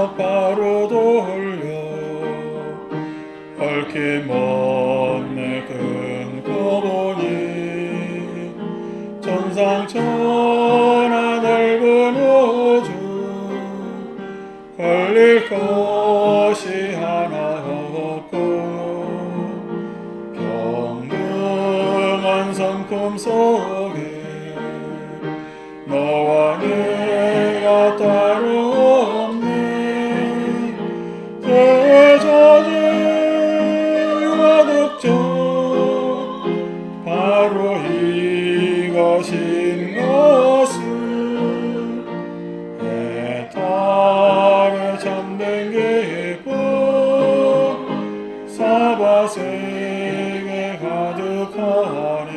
생각 바로 돌려 얽힌 내 근거보니 천상천하 넓은 우주 걸릴 것이 하나 없고 평등한 성품 속에 너와 내가 따로 없네. 대저주와 독점 바로 이것인 것을 해탈의 참된 기쁨 사바세계 가득하네.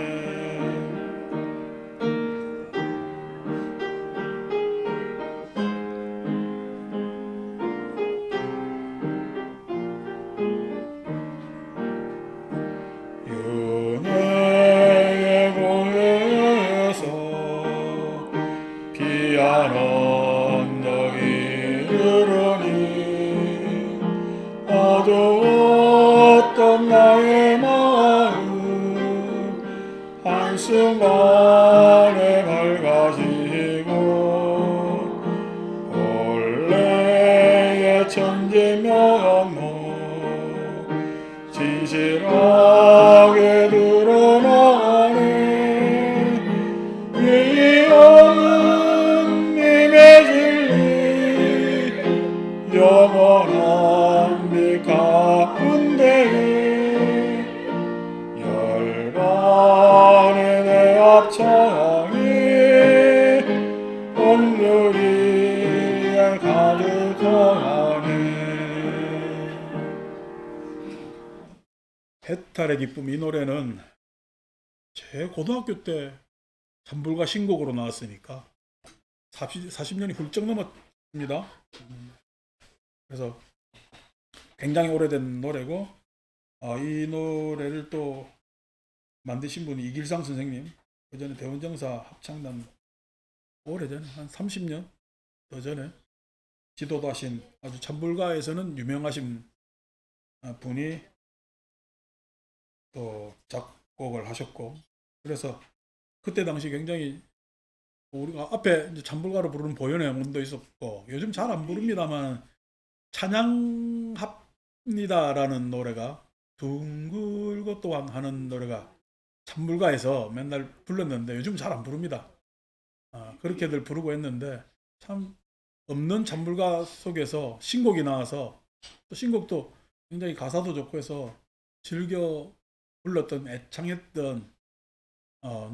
은혜의 공회에서 귀한 언덕이 이르러니 어두웠던 나의 마음 한순간에 밝아지고 본래의 천지면목 진실하게 드러나네. 위엄님의 진리 영원한 빛 가운데 열반의 내 합창이 온누리에 가득하네. 해탈의 기쁨, 이 노래는 제 고등학교 때 찬불가 신곡으로 나왔으니까 40년이 훌쩍 넘었습니다. 그래서 굉장히 오래된 노래고, 이 노래를 또 만드신 분이 이길상 선생님, 그 전에 대원정사 합창단 오래전에 한 30년 더 전에 지도도 하신 아주 찬불가에서는 유명하신 분이 또 작곡을 하셨고, 그래서 그때 당시 굉장히 우리가 앞에 이제 찬불가로 부르는 보현의 영혼도 있었고, 요즘 잘 안 부릅니다만 찬양합니다라는 노래가 둥글고 또한 하는 노래가 찬불가에서 맨날 불렀는데 요즘 잘 안 부릅니다. 그렇게들 부르고 했는데 참 없는 찬불가 속에서 신곡이 나와서 또 신곡도 굉장히 가사도 좋고 해서 즐겨 불렀던 애창했던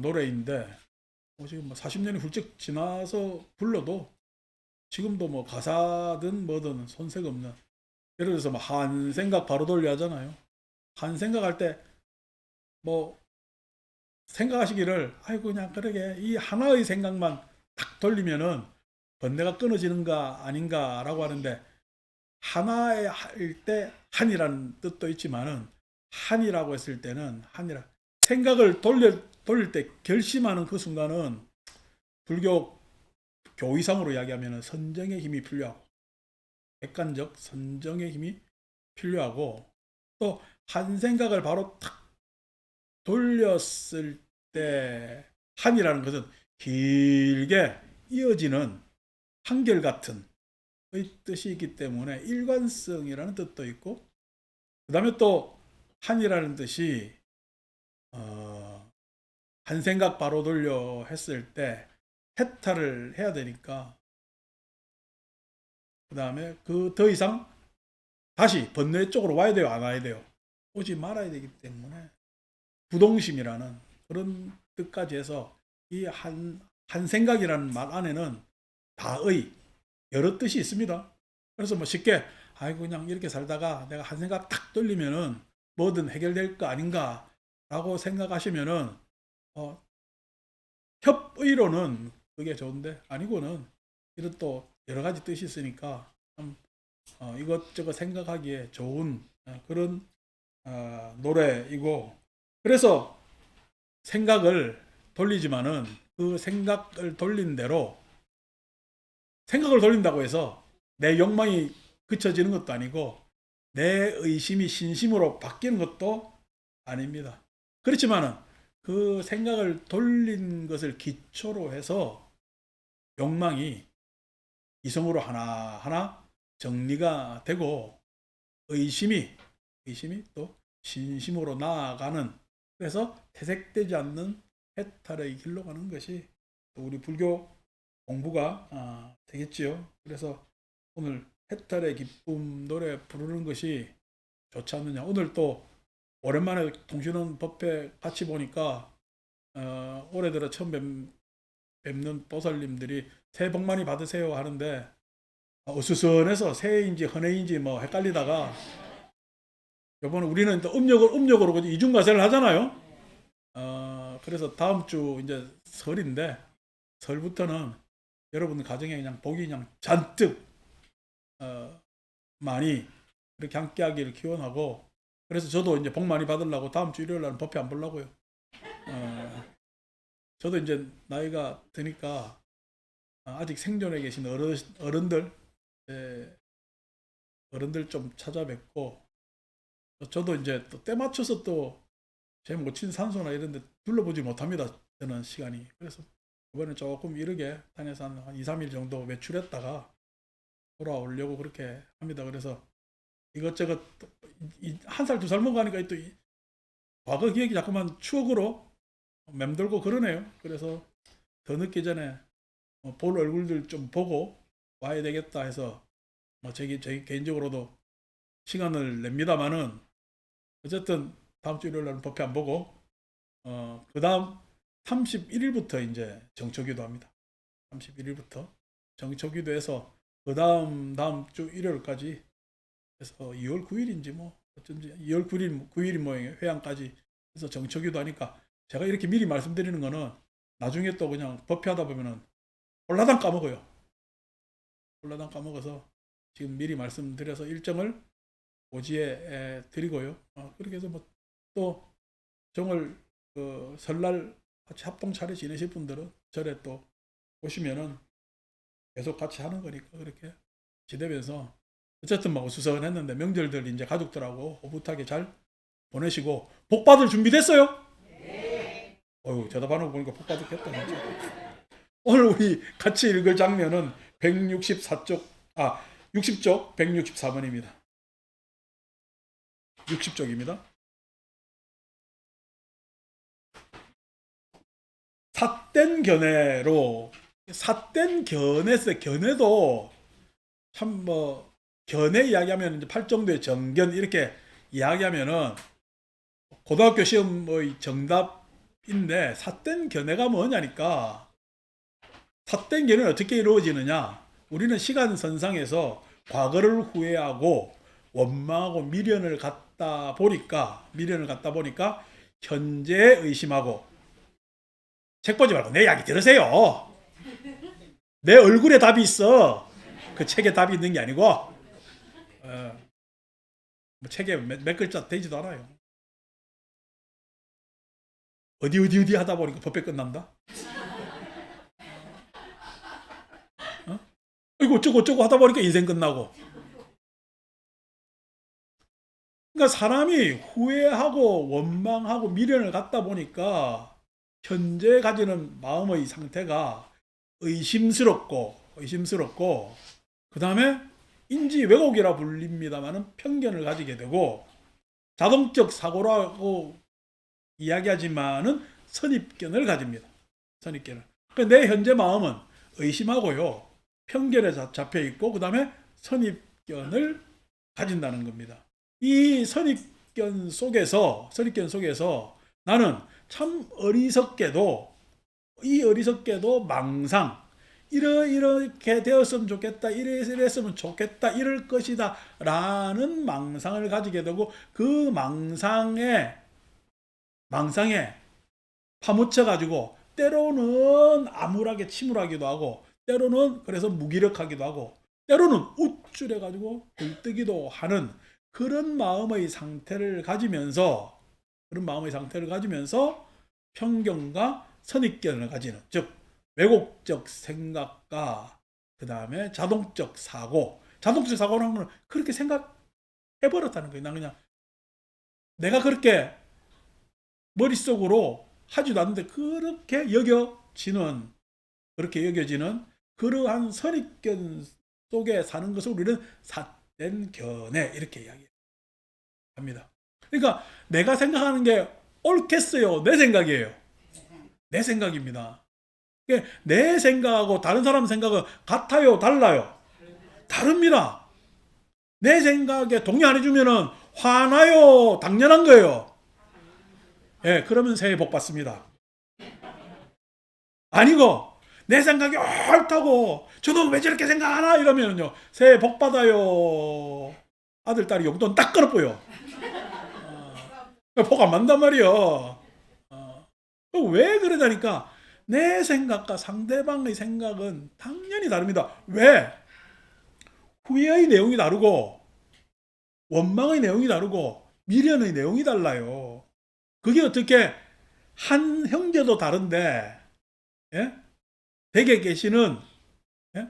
노래인데 지금 뭐 40년이 훌쩍 지나서 불러도 지금도 뭐 가사든 뭐든 손색 없는, 예를 들어서 뭐 한 생각 바로 돌려 하잖아요. 한 생각할 때 뭐 생각하시기를 아이고 그냥 그러게 이 하나의 생각만 딱 돌리면은 번뇌가 끊어지는가 아닌가라고 하는데, 하나에 할 때 한이라는 뜻도 있지만은 한이라고 했을 때는 한이라 생각을 돌릴 때 결심하는 그 순간은 불교 교의상으로 이야기하면 선정의 힘이 필요하고 객관적 선정의 힘이 필요하고, 또 한 생각을 바로 탁 돌렸을 때 한이라는 것은 길게 이어지는 한결같은 의 뜻이 있기 때문에 일관성이라는 뜻도 있고, 그 다음에 또 한이라는 뜻이 한 생각 바로 돌려 했을 때 해탈을 해야 되니까, 그 다음에 그 더 이상 다시 번뇌 쪽으로 와야 돼요, 안 와야 돼요? 오지 말아야 되기 때문에 부동심이라는 그런 뜻까지 해서 이 한 생각이라는 말 안에는 다의 여러 뜻이 있습니다. 그래서 뭐 쉽게 아이고 그냥 이렇게 살다가 내가 한 생각 딱 돌리면은 뭐든 해결될 거 아닌가라고 생각하시면은 협의로는 그게 좋은데 아니고는 이런 또 여러 가지 뜻이 있으니까 참 이것저것 생각하기에 좋은 그런 노래이고, 그래서 생각을 돌리지만은 그 생각을 돌린 대로 생각을 돌린다고 해서 내 욕망이 그쳐지는 것도 아니고 내 의심이 신심으로 바뀌는 것도 아닙니다. 그렇지만은 그 생각을 돌린 것을 기초로 해서 욕망이 이성으로 하나하나 정리가 되고 의심이 또 신심으로 나아가는, 그래서 퇴색되지 않는 해탈의 길로 가는 것이 우리 불교 공부가 되겠지요. 그래서 오늘 해탈의 기쁨 노래 부르는 것이 좋지 않느냐. 오늘 또 오랜만에 통신원 법회 같이 보니까 올해 들어 처음 뵙는 보살님들이 새해 복 많이 받으세요 하는데 어수선해서 새해인지 헌해인지 뭐 헷갈리다가, 요번에 우리는 또 음력으로 이중과세를 하잖아요. 그래서 다음 주 이제 설인데 설부터는 여러분 가정에 그냥 복이 그냥 잔뜩 많이 그렇게 함께하기를 기원하고, 그래서 저도 이제 복 많이 받으려고 다음 주 일요일 날은 법회 안 보려고요. 저도 이제 나이가 드니까 아직 생존해 계신 어른들 좀 찾아뵙고, 저도 이제 또 때 맞춰서 또 제 모친 산소나 이런 데 둘러보지 못합니다. 저는 시간이. 그래서 이번에 조금 이르게 다녀서 한 2, 3일 정도 외출했다가 돌아오려고 그렇게 합니다. 그래서 이것저것 한 살, 두 살 먹으니까 또 과거 기억이 자꾸만 추억으로 맴돌고 그러네요. 그래서 더 늦기 전에 볼 얼굴들 좀 보고 와야 되겠다 해서 제 개인적으로도 시간을 냅니다만은, 어쨌든 다음 주 일요일 날은 법회 안 보고 그 다음 31일부터 이제 정초기도 합니다. 31일부터 정초기도해서 그 다음 주 일요일까지 해서 2월 9일인지 뭐 어쩐지 2월 9일 모양의 회양까지 해서 정초기도 하니까, 제가 이렇게 미리 말씀드리는 거는 나중에 또 그냥 법회 하다 보면은 홀라당 까먹어요. 홀라당 까먹어서 지금 미리 말씀드려서 일정을 고지해 드리고요. 그렇게 해서 뭐 또 정월 설날 같이 합동 차례 지내실 분들은 절에 또 오시면은 계속 같이 하는 거니까 그렇게 지내면서 어쨌든 뭐 수선했는데 명절들 이제 가족들하고 오붓하게 잘 보내시고, 복 받을 준비됐어요? 네. 어휴, 대답하는 거 보니까 복 받겠다 진짜. 오늘 우리 같이 읽을 장면은 164쪽 60쪽 164번입니다. 60쪽입니다. 삿된 견해로, 삿된 견해도 참 뭐 견해 이야기하면 이제 8정도의 정견 이렇게 이야기하면은 고등학교 시험의 정답인데, 삿된 견해가 뭐냐니까. 삿된 견해는 어떻게 이루어지느냐. 우리는 시간선상에서 과거를 후회하고 원망하고 미련을 갖다 보니까 현재 의심하고, 책 보지 말고 내 이야기 들으세요. 내 얼굴에 답이 있어. 그 책에 답이 있는 게 아니고 뭐 책에 몇 글자 되지도 않아요. 어디 하다 보니까 법회 끝난다. 이거 어쩌고 하다 보니까 인생 끝나고. 그러니까 사람이 후회하고 원망하고 미련을 갖다 보니까 현재 가지는 마음의 상태가 의심스럽고 그 다음에 인지 왜곡이라 불립니다만은 편견을 가지게 되고, 자동적 사고라고 이야기하지만은 선입견을 가집니다. 선입견을. 그러니까 내 현재 마음은 의심하고요, 편견에 잡혀 있고, 그 다음에 선입견을 가진다는 겁니다. 이 선입견 속에서 나는 참 어리석게도 망상, 이렇게 되었으면 좋겠다, 이랬으면 좋겠다, 이럴 것이다 라는 망상을 가지게 되고, 그 망상에 파묻혀 가지고 때로는 암울하게 침울하기도 하고, 때로는 그래서 무기력하기도 하고, 때로는 우쭐해 가지고 들뜨기도 하는 그런 마음의 상태를 가지면서 편견과 선입견을 가지는, 즉 왜곡적 생각과 그 다음에 자동적 사고, 자동차 사고 난 거는 그렇게 생각해버렸다는 거예요. 난 그냥 내가 그렇게 머릿속으로 하지도 않는데 그렇게 여겨지는 그러한 선입견 속에 사는 것을 우리는 삿된 견해 이렇게 이야기합니다. 그러니까 내가 생각하는 게 옳겠어요? 내 생각이에요. 내 생각입니다. 내 생각하고 다른 사람 생각은 같아요? 달라요? 다릅니다. 내 생각에 동의 안 해주면은 화나요? 당연한 거예요. 예, 그러면 새해 복 받습니다. 아니고 내 생각이 옳다고 저도 왜 저렇게 생각하나 이러면요 새해 복 받아요. 아들 딸이 용돈 딱 끊어보여. 복 안 받는단 말이요. 왜 그러다니까 내 생각과 상대방의 생각은 당연히 다릅니다. 왜? 후회의 내용이 다르고 원망의 내용이 다르고 미련의 내용이 달라요. 그게 어떻게 한 형제도 다른데 예? 댁에 계시는 예?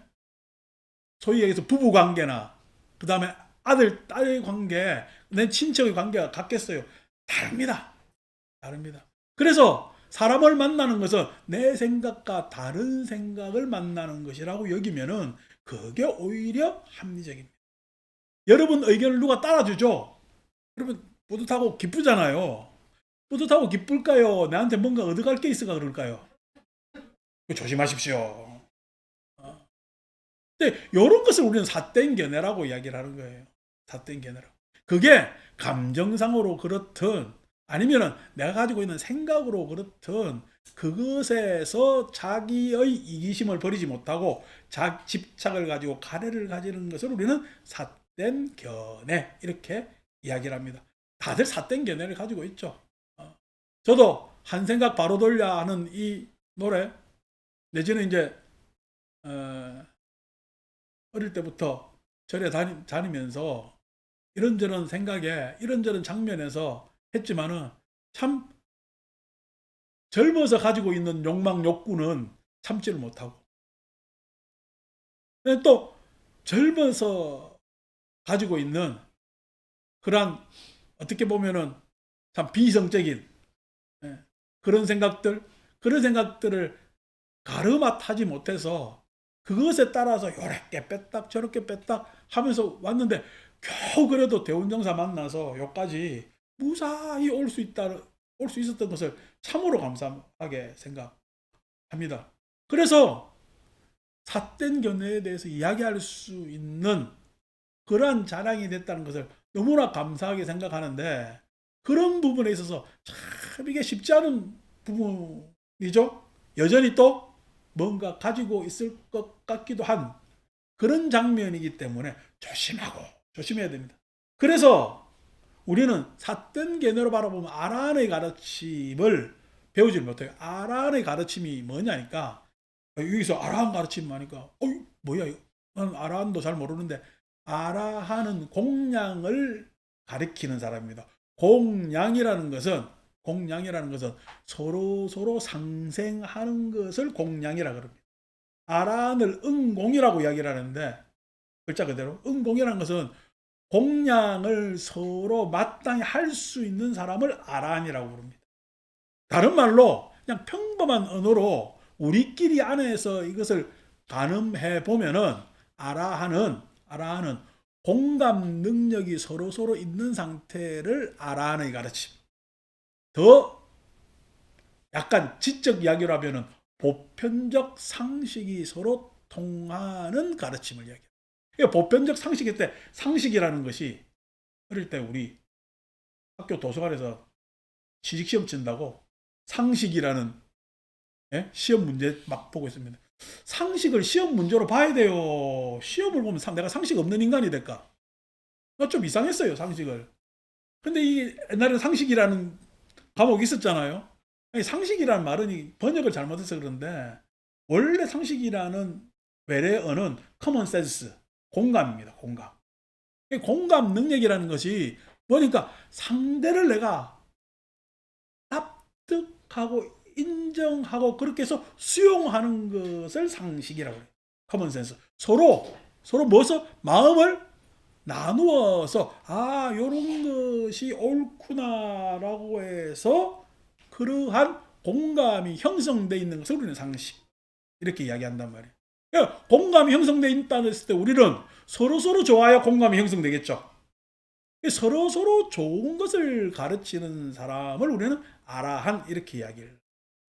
소위 얘기해서 부부 관계나 그 다음에 아들 딸 관계 내 친척의 관계가 같겠어요? 다릅니다. 다릅니다. 그래서 사람을 만나는 것은 내 생각과 다른 생각을 만나는 것이라고 여기면은 그게 오히려 합리적입니다. 여러분 의견을 누가 따라주죠? 여러분 뿌듯하고 기쁘잖아요. 뿌듯하고 기쁠까요? 나한테 뭔가 얻어갈 게 있어가 그럴까요? 조심하십시오. 근데 이런 것을 우리는 삿된 견해라고 이야기를 하는 거예요. 삿된 견해라고. 그게 감정상으로 그렇든 아니면은 내가 가지고 있는 생각으로 그렇든 그것에서 자기의 이기심을 버리지 못하고 집착을 가지고 가래를 가지는 것을 우리는 삿된 견해 이렇게 이야기를 합니다. 다들 삿된 견해를 가지고 있죠. 저도 한 생각 바로 돌려 하는 이 노래 내지는 이제 어릴 때부터 절에 다니면서 이런저런 생각에 이런저런 장면에서 했지만은 참 젊어서 가지고 있는 욕망 욕구는 참지를 못하고 또 젊어서 가지고 있는 그런 어떻게 보면은 참 비이성적인 그런 생각들을 가르마타지 못해서 그것에 따라서 요렇게 뺐딱 저렇게 뺐딱 하면서 왔는데 겨우 그래도 대운정사 만나서 여기까지 무사히 올 수 있었던 것을 참으로 감사하게 생각합니다. 그래서 삿된 견해에 대해서 이야기할 수 있는 그러한 자랑이 됐다는 것을 너무나 감사하게 생각하는데 그런 부분에 있어서 참 이게 쉽지 않은 부분이죠. 여전히 또 뭔가 가지고 있을 것 같기도 한 그런 장면이기 때문에 조심해야 됩니다. 그래서 우리는 삿된 견해로 바라보면 아란의 가르침을 배우지 못해요. 아란의 가르침이 뭐냐니까 여기서 아라한 가르침 하니까 뭐야 이거? 나는 아라한도 잘 모르는데 아라하는 공양을 가리키는 사람입니다. 공양이라는 것은 서로 상생하는 것을 공양이라 그럽니다. 아란을 응공이라고 이야기를 하는데 글자 그대로 응공이라는 것은 공양을 서로 마땅히 할 수 있는 사람을 아란이라고 부릅니다. 다른 말로 그냥 평범한 언어로 우리끼리 안에서 이것을 가늠해 보면은 아라하는 공감 능력이 서로 있는 상태를 아라하는 가르침. 더 약간 지적 이야기로 하면은 보편적 상식이 서로 통하는 가르침을 이야기합니다. 그러니까 보편적 상식일 때 상식이라는 것이 어릴 때 우리 학교 도서관에서 취직시험 친다고 상식이라는 시험 문제 막 보고 있습니다. 상식을 시험 문제로 봐야 돼요. 시험을 보면 내가 상식 없는 인간이 될까? 좀 이상했어요, 상식을. 근데 이 옛날에 상식이라는 과목이 있었잖아요. 상식이라는 말은 번역을 잘못해서 그런데 원래 상식이라는 외래어는 common sense, 공감입니다. 공감 능력이라는 것이 뭐니까 상대를 내가 납득하고 인정하고 그렇게 해서 수용하는 것을 상식이라고 해요. 커먼센스. 서로 서로 뭐서 마음을 나누어서 요런 것이 옳구나라고 해서 그러한 공감이 형성되어 있는 것을 우리는 상식 이렇게 이야기한단 말이에요. 그러니까 공감이 형성되어 있다고 했을 때 우리는 서로 좋아야 공감이 형성되겠죠. 서로 좋은 것을 가르치는 사람을 우리는 아라한 이렇게 이야기를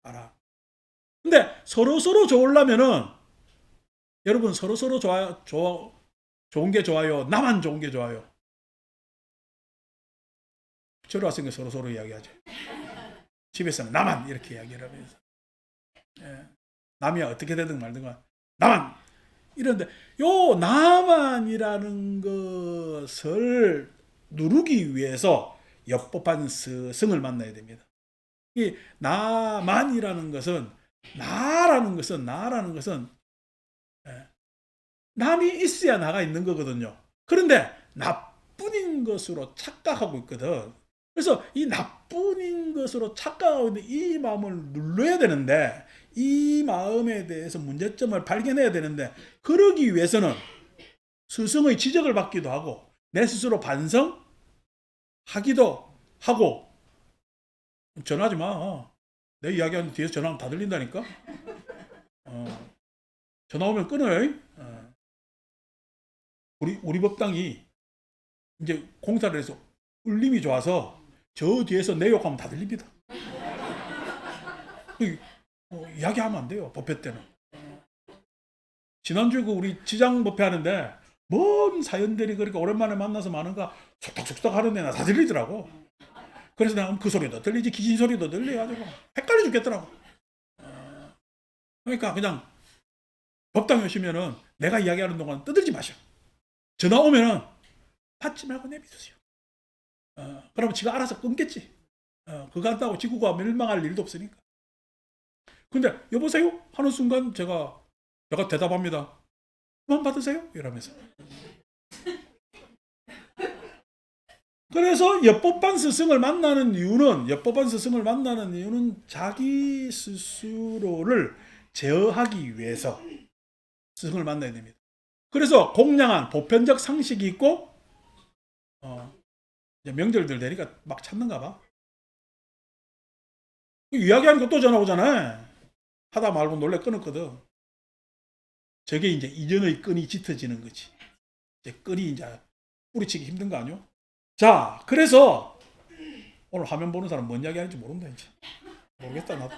아라. 근데 서로 좋으려면은 여러분 서로 좋은 게 좋아요? 나만 좋은 게 좋아요? 저리 왔으니까 서로 이야기하죠. 집에서는 나만 이렇게 이야기를 하면서 남이야 어떻게 되든 말든 나만 이런데 요 나만이라는 것을 누르기 위해서 엽법한 스승을 만나야 됩니다. 이 나만이라는 것은 나라는 것은 남이 있어야 나가 있는 거거든요. 그런데 나뿐인 것으로 착각하고 있거든. 그래서 이 나뿐인 것으로 착각하고 있는 이 마음을 눌러야 되는데 이 마음에 대해서 문제점을 발견해야 되는데 그러기 위해서는 스승의 지적을 받기도 하고 내 스스로 반성하기도 하고 전화하지 마. 내 이야기하는 뒤에서 전화하면 다 들린다니까. 전화 오면 끊어요. 우리 법당이 이제 공사를 해서 울림이 좋아서 저 뒤에서 내 욕하면 다 들립니다. 이야기하면 안 돼요. 법회 때는. 지난주에 우리 지장 법회 하는데 뭔 사연들이 그렇게 오랜만에 만나서 많은가 속닥속닥 하는데 나 다 들리더라고. 그래서 내가 그 소리도 들리지 귀신 소리도 들려가지고 헷갈려 죽겠더라고. 그러니까 그냥 법당에 오시면은 내가 이야기하는 동안 떠들지 마셔. 전화 오면은 받지 말고 내비두세요. 그러면 지가 알아서 끊겠지. 그거 한다고 지구가 멸망할 일도 없으니까. 근데 여보세요? 하는 순간 제가 대답합니다. 그만 받으세요? 이러면서. 그래서 엽법한 스승을 만나는 이유는 자기 스스로를 제어하기 위해서 스승을 만나야 됩니다. 그래서 공양한 보편적 상식이 있고 명절들 되니까 막 찾는가 봐. 이야기하니까 또 전화 오잖아. 하다 말고 놀래 끊었거든. 저게 이제 이전의 끈이 짙어지는 거지. 이제 끈이 이제 뿌리치기 힘든 거 아니요? 자, 그래서 오늘 화면 보는 사람 뭔 이야기 하는지 모른다 이제. 모르겠다 나도.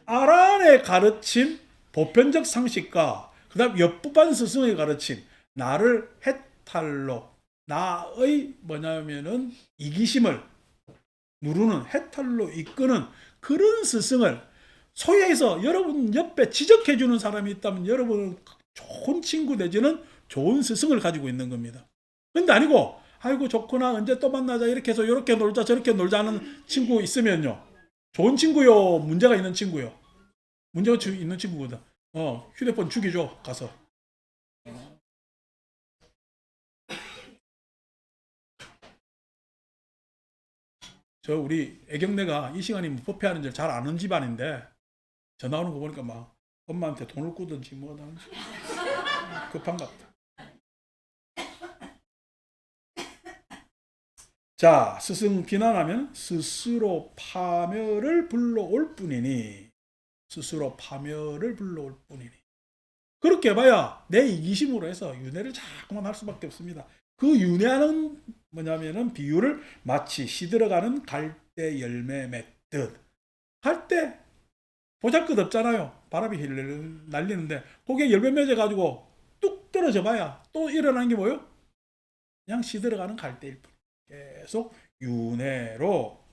아란의 가르침, 보편적 상식과 그 다음 엽부반 스승의 가르침, 나를 해탈로, 나의 뭐냐면은 이기심을 누르는 해탈로 이끄는 그런 스승을 소위해서 여러분 옆에 지적해주는 사람이 있다면 여러분은 좋은 친구 내지는 좋은 스승을 가지고 있는 겁니다. 근데 아니고 아이고 좋구나 언제 또 만나자 이렇게 해서 이렇게 놀자 저렇게 놀자 하는 친구 있으면요. 좋은 친구요 문제가 있는 친구요. 문제가 있는 친구거든. 휴대폰 죽이죠 가서. 저 우리 애경내가 이 시간이 법회하는 줄 잘 아는 집안인데 전화 오는 거 보니까 막 엄마한테 돈을 꾸든지 뭐다 급한가 보다. 자, 스승 비난하면 스스로 파멸을 불러올 뿐이니 그렇게 해봐야 내 이기심으로 해서 윤회를 자꾸만 할 수밖에 없습니다. 그 윤회하는 뭐냐면은 비유를 마치 시들어가는 갈대 열매 맺듯. 갈대 보잘것없잖아요. 바람이 날리는데 거기에 열매 맺어가지고 뚝 떨어져 봐야 또 일어나는 게 뭐예요? 그냥 시들어가는 갈대일 뿐. 계속 윤회로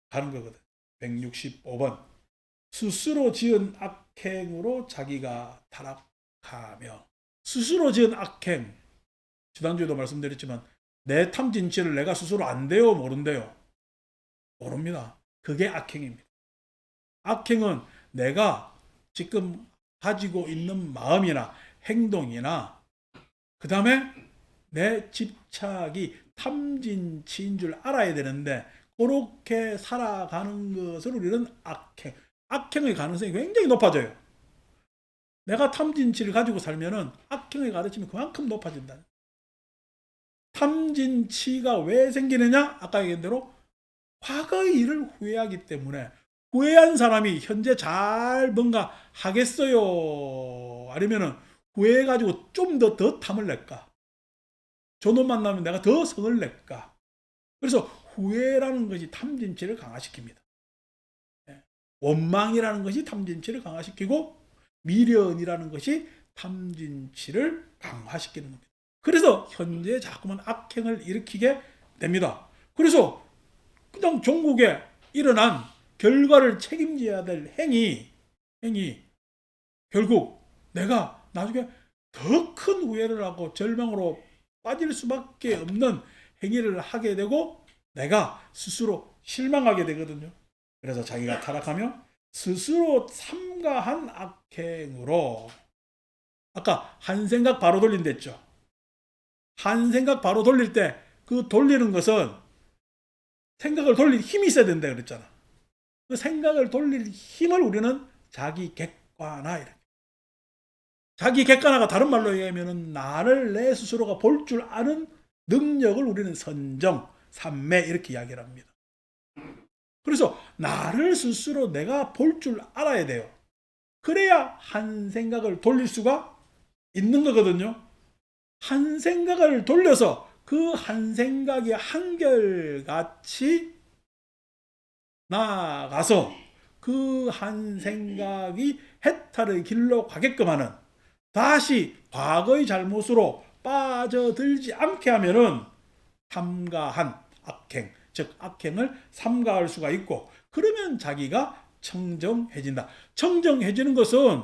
가는 거거든. 165번. 스스로 지은 악행으로 자기가 타락하며. 스스로 지은 악행. 지난주에도 말씀드렸지만 내 탐진치를 내가 스스로 안 돼요? 모른대요? 모릅니다. 그게 악행입니다. 악행은 내가 지금 가지고 있는 마음이나 행동이나 그 다음에 내 집착이 탐진치인 줄 알아야 되는데 그렇게 살아가는 것을 우리는 악행의 가능성이 굉장히 높아져요. 내가 탐진치를 가지고 살면은 악행의 가르침이 그만큼 높아진다. 탐진치가 왜 생기느냐? 아까 얘기한 대로 과거의 일을 후회하기 때문에. 후회한 사람이 현재 잘 뭔가 하겠어요? 아니면은 후회해가지고 좀 더 탐을 낼까? 저놈 만나면 내가 더 성을 낼까? 그래서 후회라는 것이 탐진치를 강화시킵니다. 원망이라는 것이 탐진치를 강화시키고 미련이라는 것이 탐진치를 강화시키는 겁니다. 그래서 현재 자꾸만 악행을 일으키게 됩니다. 그래서 그냥 종국에 일어난 결과를 책임져야 될 행위 결국 내가 나중에 더 큰 후회를 하고 절망으로 빠질 수밖에 없는 행위를 하게 되고 내가 스스로 실망하게 되거든요. 그래서 자기가 타락하며 스스로 삼가한 악행으로, 아까 한 생각 바로 돌린다 했죠. 한 생각 바로 돌릴 때 그 돌리는 것은 생각을 돌릴 힘이 있어야 된다 그랬잖아. 그 생각을 돌릴 힘을 우리는 자기 객관화, 이렇게. 자기 객관화가 다른 말로 얘기하면 나를 내 스스로가 볼 줄 아는 능력을 우리는 선정, 삼매 이렇게 이야기를 합니다. 그래서 나를 스스로 내가 볼 줄 알아야 돼요. 그래야 한 생각을 돌릴 수가 있는 거거든요. 한 생각을 돌려서 그 한 생각이 한결같이 나아가서 그 한 생각이 해탈의 길로 가게끔 하는, 다시 과거의 잘못으로 빠져들지 않게 하면은 삼가한 악행, 즉 악행을 삼가할 수가 있고, 그러면 자기가 청정해진다. 청정해지는 것은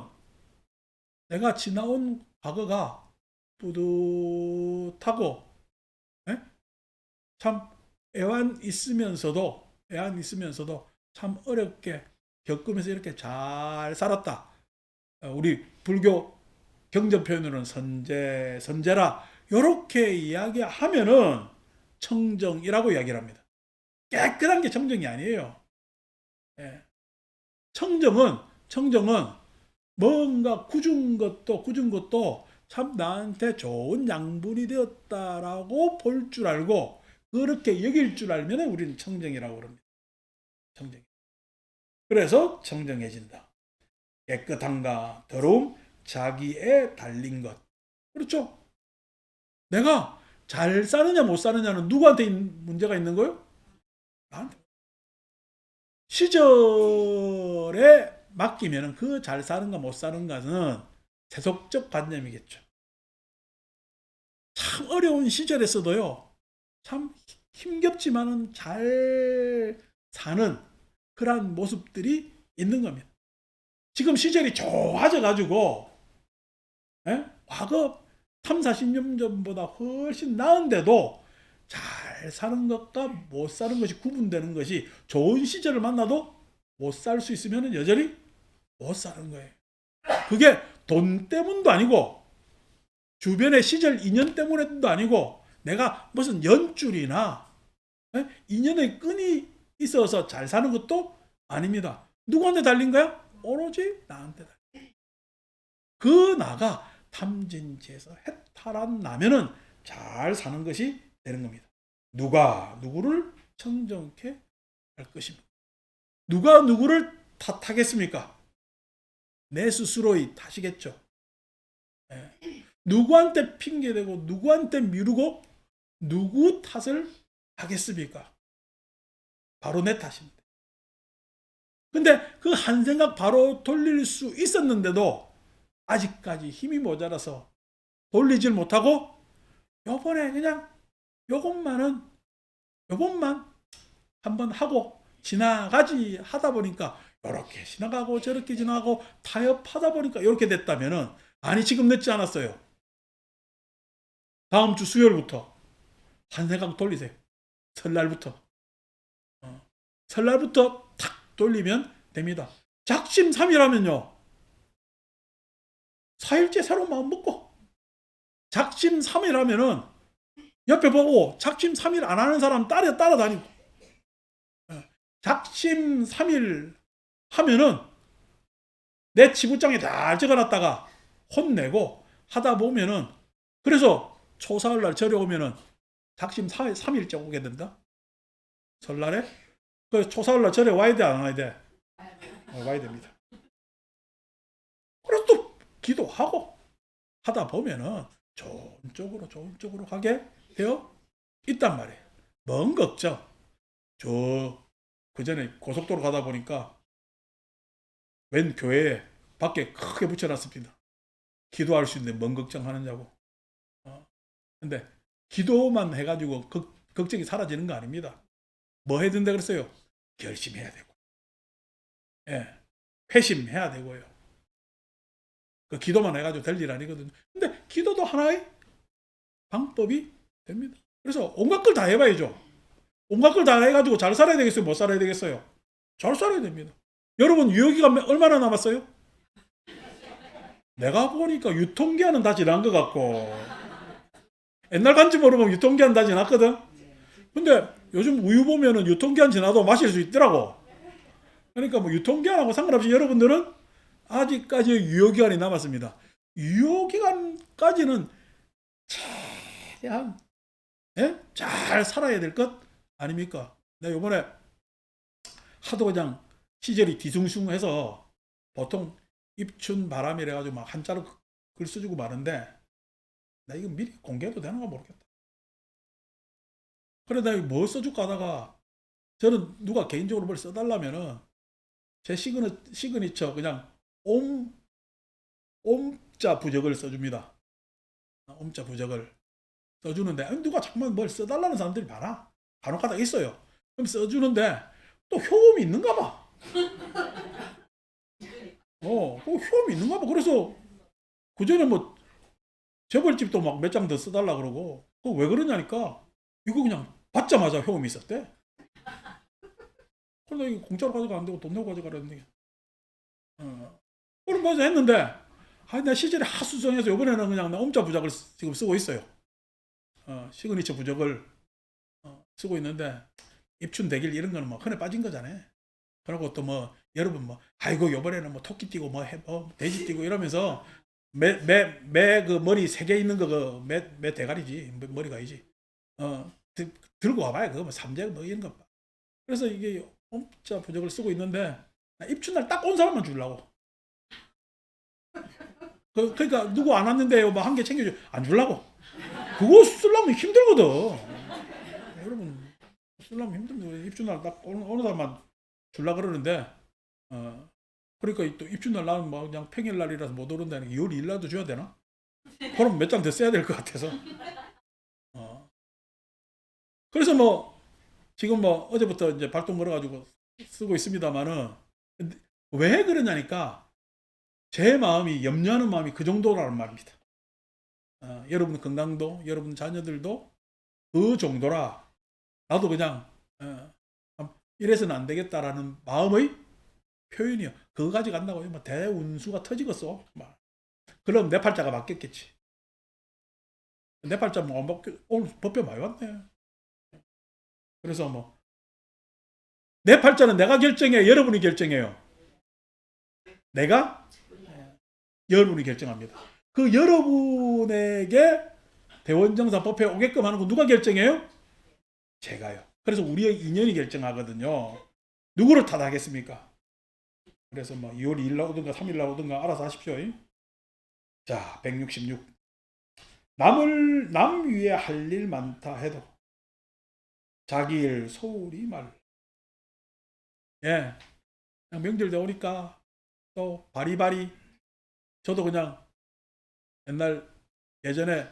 내가 지나온 과거가 뿌듯하고 참 애환 있으면서도 참 어렵게 겪으면서 이렇게 잘 살았다. 우리 불교 경전 표현으로는 선제라 이렇게 이야기하면은 청정이라고 이야기를 합니다. 깨끗한 게 청정이 아니에요. 청정은 뭔가 굳은 것도 참 나한테 좋은 양분이 되었다라고 볼 줄 알고 그렇게 여길 줄 알면 우리는 청정이라고 그럽니다. 청정. 그래서 청정해진다. 깨끗함과 더러움, 자기에 달린 것. 그렇죠? 내가 잘 사느냐 못 사느냐는 누구한테 문제가 있는 거예요? 나한테. 시절에 맡기면 그 잘 사는가 못 사는가는 세속적 관념이겠죠. 참 어려운 시절에서도요, 참 힘겹지만은 잘 사는 그러한 모습들이 있는 겁니다. 지금 시절이 좋아져가지고, 과거 3, 40년 전보다 훨씬 나은데도 잘 사는 것과 못 사는 것이 구분되는 것이, 좋은 시절을 만나도 못 살 수 있으면 여전히 못 사는 거예요. 그게 돈 때문도 아니고 주변의 시절 인연 때문에도 아니고 내가 무슨 연줄이나 인연의 끈이 있어서 잘 사는 것도 아닙니다. 누구한테 달린 거야? 오로지 나한테 달린. 그 나가 탐진치에서 해탈한 나면은 잘 사는 것이 되는 겁니다. 누가 누구를 청정케 할 것입니다. 누가 누구를 탓하겠습니까? 내 스스로의 탓이겠죠. 누구한테 핑계대고 누구한테 미루고 누구 탓을 하겠습니까? 바로 내 탓입니다. 근데 그 한 생각 바로 돌릴 수 있었는데도 아직까지 힘이 모자라서 돌리질 못하고 요번에 그냥 요것만 한번 하고 지나가지 하다 보니까 이렇게 지나가고 저렇게 지나가고 타협하다 보니까 이렇게 됐다면은, 아니 지금 늦지 않았어요. 다음 주 수요일부터 한 생각 돌리세요. 설날부터 탁 돌리면 됩니다. 작심 3일 하면요 4일째 새로운 마음 먹고, 작심 3일 하면은 옆에 보고 작심 3일 안 하는 사람 따라다니고, 작심 3일 하면은 내 지부장에 다 적어놨다가 혼내고 하다 보면은, 그래서 초사흘날 절에 오면은 작심 3일째 오게 된다. 설날에. 그 초사흘날 절에 와야 돼, 안 와야 돼? 와야 됩니다. 그래서 또 기도하고 하다 보면은 좋은 쪽으로 가게 되어 있단 말이에요. 먼 걱정. 그 전에 고속도로 가다 보니까 웬 교회에 밖에 크게 붙여놨습니다. 기도할 수 있는 먼 걱정하느냐고. 근데 기도만 해가지고 걱정이 사라지는 거 아닙니다. 뭐 해야 된다 그랬어요? 결심해야 되고, 예, 회심해야 되고요. 그 기도만 해가지고 될 일 아니거든요. 근데 기도도 하나의 방법이 됩니다. 그래서 온갖 걸 다 해봐야죠. 온갖 걸 다 해가지고 잘 살아야 되겠어요? 못 살아야 되겠어요? 잘 살아야 됩니다. 여러분 유효기간 얼마나 남았어요? 내가 보니까 유통기한은 다 지난 것 같고, 옛날 간지 모르면 유통기한 다 지났거든. 근데 요즘 우유 보면은 유통기한 지나도 마실 수 있더라고. 그러니까 뭐 유통기한하고 상관없이 여러분들은 아직까지 유효기간이 남았습니다. 유효기간까지는 최대한, 예? 잘 살아야 될 것 아닙니까? 내가 요번에 하도 그냥 시절이 뒤숭숭해서 보통 입춘 바람이래 가지고 막 한자로 글 써주고 마는데, 나 이거 미리 공개해도 되는가 모르겠다. 그래, 나 이거 뭐 써줄까 하다가, 저는 누가 개인적으로 뭘 써달라면은 제 시그니처 그냥 옴자 부적을 써줍니다. 옴자 부적을 써주는데, 누가 자꾸만 뭘 써달라는 사람들이 많아. 간혹가다 있어요. 그럼 써주는데 또 효험이 있는가 봐. 효험이 있는가 봐. 그래서 그 전에 뭐 재벌집도 막 몇 장 더 써달라 그러고, 그거 왜 그러냐니까, 이거 그냥 받자마자 효험이 있었대. 그래서 이거 공짜로 가져가 안 되고 돈 내고 가져가라는데, 그럼 맞아 했는데, 나 시절에 하수정해서 이번에는 그냥 나 옴자 부적을 지금 쓰고 있어요. 시그니처 부적을 쓰고 있는데, 입춘 대길 이런 거는 뭐 흔해 빠진 거잖아요. 그리고 또 뭐 여러분 뭐 아이고 요번에는 뭐 토끼 띠고 뭐 돼지 띠고 이러면서 매 그 머리 3개 있는 거 그 매 대가리지, 머리가 이지. 들고 와봐요. 그거 뭐 삼재 뭐 이런 거. 그래서 이게 옴자 부적을 쓰고 있는데, 입춘날 딱 온 사람만 주려고. 그러니까 누구 안 왔는데요, 뭐 한 개 챙겨줘, 안 주려고. 그거 쓰려면 힘들거든. 여러분 쓰려면 힘듭니다. 입춘날 딱 어느 사람만 주려 그러는데, 그러니까 또 입춘날 나는 뭐 그냥 평일날이라서 못 오른다는 게 2월 2일날도 줘야 되나? 그럼 몇 장 더 써야 될 것 같아서. 그래서 뭐 지금 뭐 어제부터 이제 발동 걸어가지고 쓰고 있습니다만은, 왜 그러냐니까 제 마음이, 염려하는 마음이 그 정도라는 말입니다. 여러분 건강도, 여러분 자녀들도 그 정도라. 나도 그냥 이래서는 안 되겠다라는 마음의 표현이요. 그거 가져간다고 뭐 대운수가 터지겠어. 그럼 내 팔자가 바뀌었겠지. 내 팔자 뭐 오늘 법회 많이 왔네. 그래서 뭐 내 팔자는 내가 결정해, 여러분이 결정해요? 내가? 여러분이 결정합니다. 그 여러분에게 대원정사 법회에 오게끔 하는 거 누가 결정해요? 제가요. 그래서 우리의 인연이 결정하거든요. 누구를 탓하겠습니까? 그래서 뭐 2월 2일 나오든가 3일 나오든가 알아서 하십시오. 자, 166. 남 위에 할 일 많다 해도 자기 일 소홀히 말. 예. 그냥 명절 되오니까 또 바리바리. 저도 그냥 옛날 예전에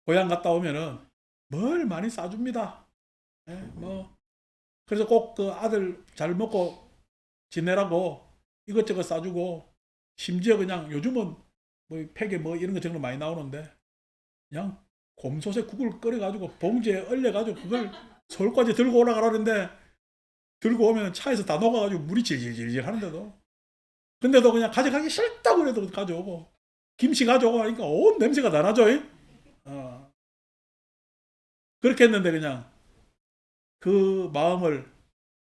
고향 갔다 오면은 뭘 많이 싸줍니다. 예, 뭐 그래서 꼭 그 아들 잘 먹고 지내라고 이것저것 싸주고, 심지어 그냥 요즘은 뭐 팩에 뭐 이런 거 정도 많이 나오는데, 그냥 곰솥에 국을 끓여가지고 봉지에 얼려가지고 그걸 서울까지 들고 올라가라는데, 들고 오면 차에서 다 녹아가지고 물이 질질질질 하는데도, 근데도 그냥 가져가기 싫다고 그래도 가져오고, 김치 가져오고 하니까 온 냄새가 다 나죠. 그렇게 했는데 그냥 그 마음을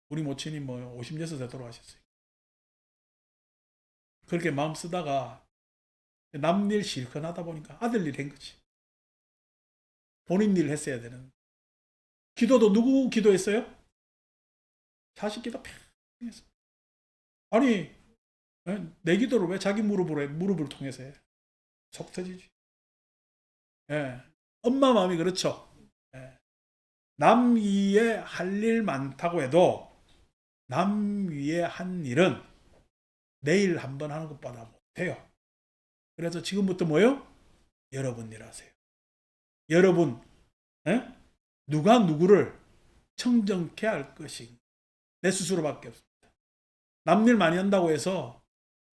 우리 모친이 뭐 56세 돌아가셨어요. 그렇게 마음 쓰다가 남일 실컷 하다 보니까 아들 일 한 거지. 본인 일 했어야 되는. 기도도 누구 기도했어요? 자식 기도 평 했어요. 아니, 내 기도를 왜 자기 무릎을 통해서 해? 속 터지지. 예. 엄마 마음이 그렇죠. 예. 남 위에 할 일 많다고 해도 남 위에 한 일은 내일 한번 하는 것보다 못해요. 그래서 지금부터 뭐요? 여러분 일 하세요. 여러분, 예? 누가 누구를 청정케 할 것인가? 내 스스로밖에 없습니다. 남 일 많이 한다고 해서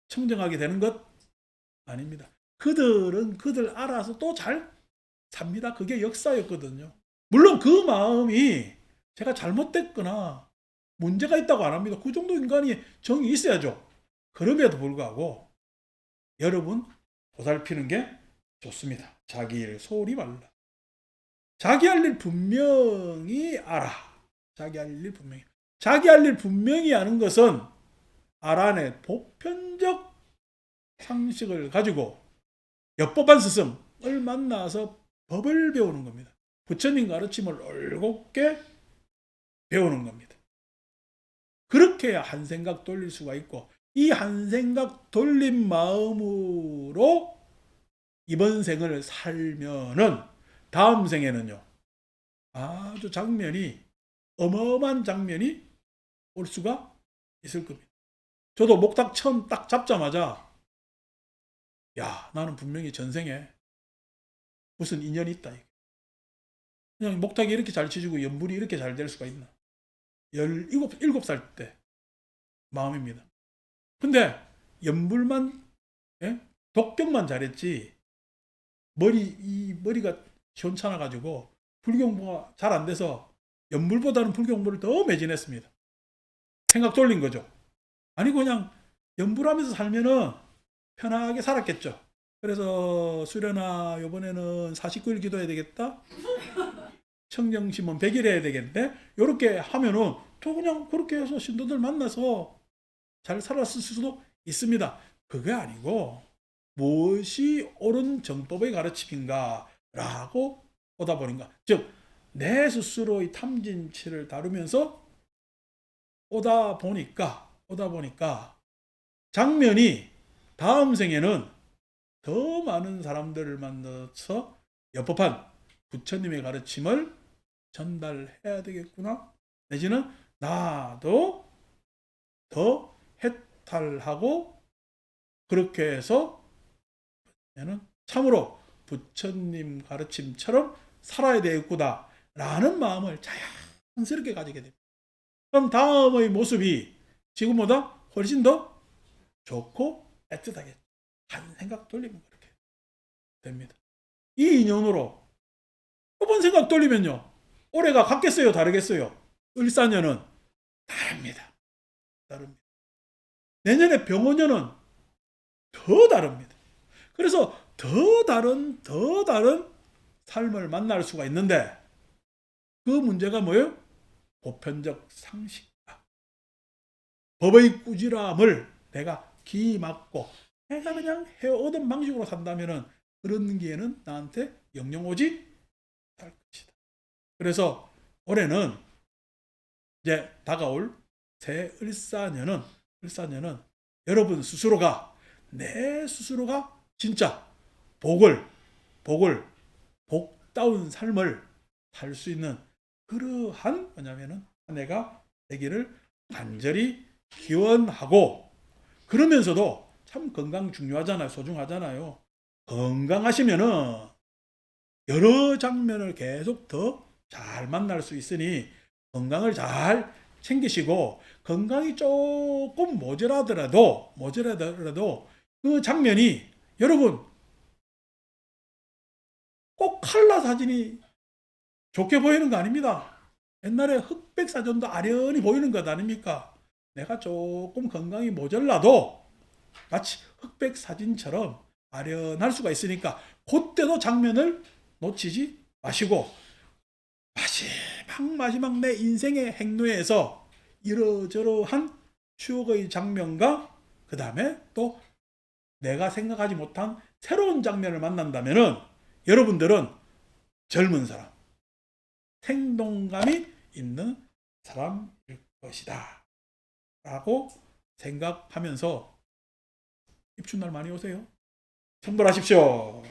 청정하게 되는 것 아닙니다. 그들은 그들 알아서 또 잘 삽니다. 그게 역사였거든요. 물론 그 마음이 제가 잘못됐거나 문제가 있다고 안 합니다. 그 정도 인간이 정이 있어야죠. 그럼에도 불구하고 여러분 보살피는 게 좋습니다. 자기 일 소홀히 말라. 자기 할 일 분명히 알아. 자기 할 일 분명히. 자기 할 일 분명히 아는 것은 알아내 보편적 상식을 가지고 엽법한 스승을 만나서 법을 배우는 겁니다. 부처님 가르침을 올곧게 배우는 겁니다. 그렇게 해야 한 생각 돌릴 수가 있고, 이 한 생각 돌린 마음으로 이번 생을 살면은 다음 생에는요, 아주 어마어마한 장면이 올 수가 있을 겁니다. 저도 목탁 처음 딱 잡자마자, 야, 나는 분명히 전생에 무슨 인연이 있다. 그냥 목탁이 이렇게 잘 치주고 연불이 이렇게 잘 될 수가 있나. 17살 때 마음입니다. 근데 연불만, 예? 독경만 잘했지 이 머리가 시원찮아가지고 불경보가 잘 안 돼서 연불보다는 불경보를 더 매진했습니다. 생각 돌린 거죠. 아니 그냥 연불하면서 살면은 편하게 살았겠죠. 그래서 수련아 이번에는 49일 기도해야 되겠다. 청정심은 100일 해야 되겠네. 이렇게 하면은 또 그냥 그렇게 해서 신도들 만나서 잘 살았을 수도 있습니다. 그게 아니고 무엇이 옳은 정법의 가르침인가 라고 보다 보니까, 즉 내 스스로의 탐진치를 다루면서 오다 보니까 장면이 다음 생에는 더 많은 사람들을 만나서 엽법한 부처님의 가르침을 전달해야 되겠구나. 내지는 나도 더 해탈하고 그렇게 해서 참으로 부처님 가르침처럼 살아야 되겠구나 라는 마음을 자연스럽게 가지게 됩니다. 그럼 다음의 모습이 지금보다 훨씬 더 좋고 애틋하게 한 생각 돌리면 그렇게 됩니다. 이 인연으로 이번 생각 돌리면요, 올해가 같겠어요, 다르겠어요? 을사년은 다릅니다. 내년에 병원년은 더 다릅니다. 그래서 더 다른 삶을 만날 수가 있는데, 그 문제가 뭐예요? 보편적 상식과 법의 꾸지람을 내가 기막고 내가 그냥 해오던 방식으로 산다면은 그런 기회는 나한테 영영 오지 못할 것이다. 그래서 올해는 이제 다가올 새 을사년은 여러분 스스로가, 내 스스로가 진짜 복다운 삶을 살 수 있는 그러한 뭐냐면은 한 해가 되기를 간절히 기원하고, 그러면서도 참 건강 중요하잖아요. 소중하잖아요. 건강하시면은 여러 장면을 계속 더 잘 만날 수 있으니 건강을 잘 챙기시고, 건강이 조금 모자라더라도 그 장면이 여러분 꼭 칼라 사진이 좋게 보이는 거 아닙니다. 옛날에 흑백 사진도 아련히 보이는 것 아닙니까? 내가 조금 건강이 모자라도 마치 흑백 사진처럼 아련할 수가 있으니까 그때도 장면을 놓치지 마시고, 마지막 내 인생의 행로에서 이러저러한 추억의 장면과 그 다음에 또 내가 생각하지 못한 새로운 장면을 만난다면은 여러분들은 젊은 사람, 생동감이 있는 사람일 것이다 라고 생각하면서 입춘날 많이 오세요. 성불하십시오.